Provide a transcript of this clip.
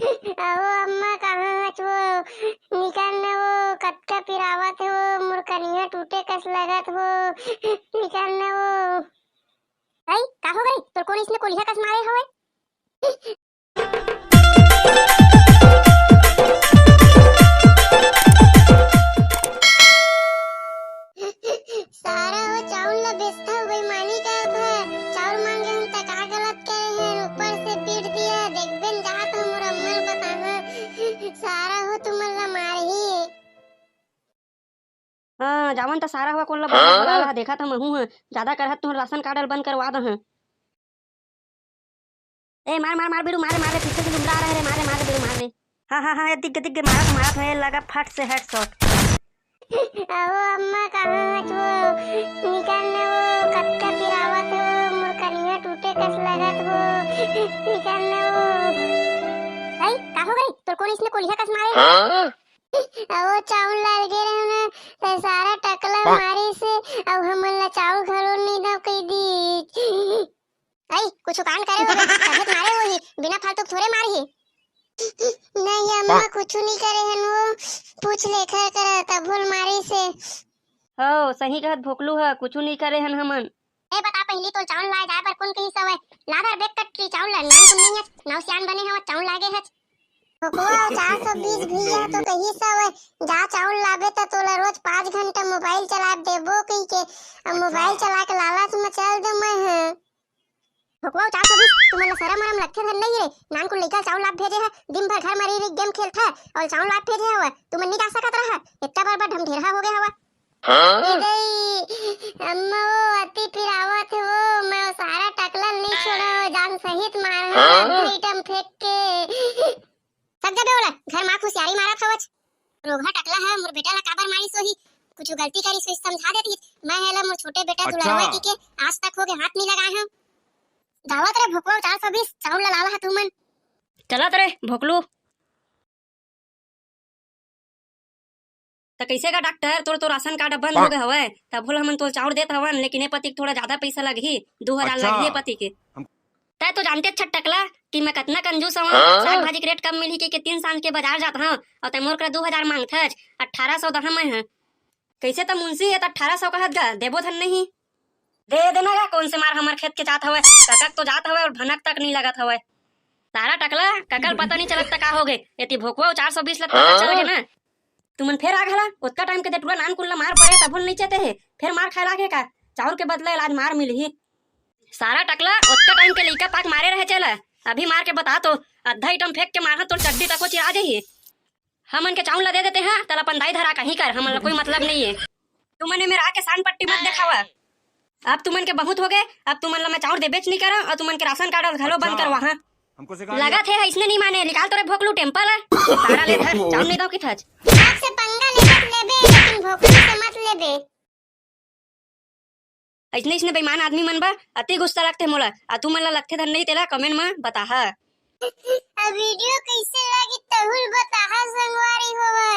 अहो अम्मा कहाँ है वो निकालने वो कटका पिरावत है वो मुरकनिया टूटे कस लगत हो निकालने वो भाई का हो गई तो कौन इसने कोलिया कस मारे हवे सारा वो चावल ला बेचता हो बेईमानी कर था चावल मांगे हम तक का गलत करे हैं ऊपर से पीट दिया देखबेन जात हम मुरम्मल बताहा सारा हो तुमन ला मार ही हाँ जावन तो सारा हुआ कोल्ला बड़ा रहा देखा था महू है ज्यादा करहत तुम राशन कार्ड बंद करवा दह ए मार मार मार बेड़ू मारे मारे पीछे से लुमड़ा रहा है रे मारे मारे बेड़ू मारे हाँ हाँ हाँ दिग्ग दिग्ग मारा मारा है लगा फट से हेडशॉट अहो अम्मा कहाँ है वो निकालने वो कटका पिरावत हो मुरकनिया टूटे कस लगत हो निकालने वो भाई का हो गई तो कौन इसने कोलिया कस मारे अहो चावल लाल गे रहे ना तो सारा टकला मारी से अब हमन ला चावल घरो नहीं दो कई दी भाई कुछ कान करे हो तबियत मारे हो ही बिना फालतू थोड़े मारी नहीं अम्मा कुछ नहीं करे हन वो पूछ लेखा करा तब भूल मारी से हो सही कहत भोकलू है कुछ नहीं करे हन हमन ए बता पहली तो चावल लाए जाए पर कौन कही सवय लादर बेक कट की चावल नान तुम नहीं है नाव सियान बने हवा चावल लागे है कोको 420 भैया तो कही सवय जा चावल लाबे त तोला रोज 5 घंटा मोबाइल चला देबो कही के अब मोबाइल चला के लालच में चल दे मैं है भगवा 420 तुम्हारा सारा मरम लगते धर नहीं रे नान को लेकर चावल लाभ भेजे है दिन भर घर में रही गेम खेलता है और चावल लाभ भेजे हुआ तुम नहीं जा सकत रहा इतना बार ढम ढेरा हो गया हुआ अम्मा वो अति पिरावत है वो मैं वो सारा टकला नहीं छोड़ा जान सहित मारा आइटम फेंक के सब जब बोला घर मां खुशियारी मारा था वच रोगा टकला है मोर बेटा ला काबर मारी सोही कुछ गलती करी सो समझा देती मैं हेला मोर छोटे बेटा दुलावा के आज तक हो के हाथ नहीं लगाए हूं दावत रे भोकवा 420 चावल लाला है तुमन चलत रे भोकलू तो कैसे का डॉक्टर तोर तो राशन कार्ड बंद हो गए हवे तब बोल हमन तो चावल देत हवन लेकिन ए पति थोड़ा ज्यादा पैसा लगही 2000 लगही पति के तय तो जानते छटकला कि मैं कितना कंजूस हूं साग भाजी के रेट कम मिली के 3 सांझ के बाजार जात हूं और तय मोर कर 2000 मांगथज 1800 दह मैं है कैसे तो मुंशी है तो 1800 कहत गा देबो धन नहीं दे देना का कौन से मार हमार खेत के जात हवे ककक तो जात हवे और भनक तक नहीं लगत हवे सारा टकला ककल पता नहीं चलत का हो गए एती भोकवा 420 लग पता चल गए ना तुमन फिर आ गला उतना टाइम के दे टुला नान कुल्ला मार पड़े तब नहीं चाहते है फिर मार खा लागे का चाउर के बदले आज मार मिलही सारा टकला उतना टाइम के लइका पाक मारे रहे चला अभी मार के बता तो आधा आइटम फेंक के मारा तो चड्डी तक चिरा जाही हमन के चाउल ला दे देते हैं तला पंदाई धरा कहीं कर हमन कोई मतलब नहीं है तुमने मेरा आके सान पट्टी मत दिखावा अब तुमन के बहुत हो गए अब तुमन ला मैं चाउर दे बेच नहीं करा और तुमन के राशन कार्ड घलो बंद करवा हां हमको सिखा लगा थे इसने नहीं माने निकाल तोरे भोकलू टेम्पल है सारा ले धर चाउर नहीं दो की थच आपसे पंगा लेबे लेकिन भोकलू से मत लेबे इसने बेईमान आदमी मन बा अति गुस्सा लगते मोला आ तू मन ला लगते धन नहीं तेला कमेंट में बता हा वीडियो कैसे लगी तहुल बताहा संगवारी होवा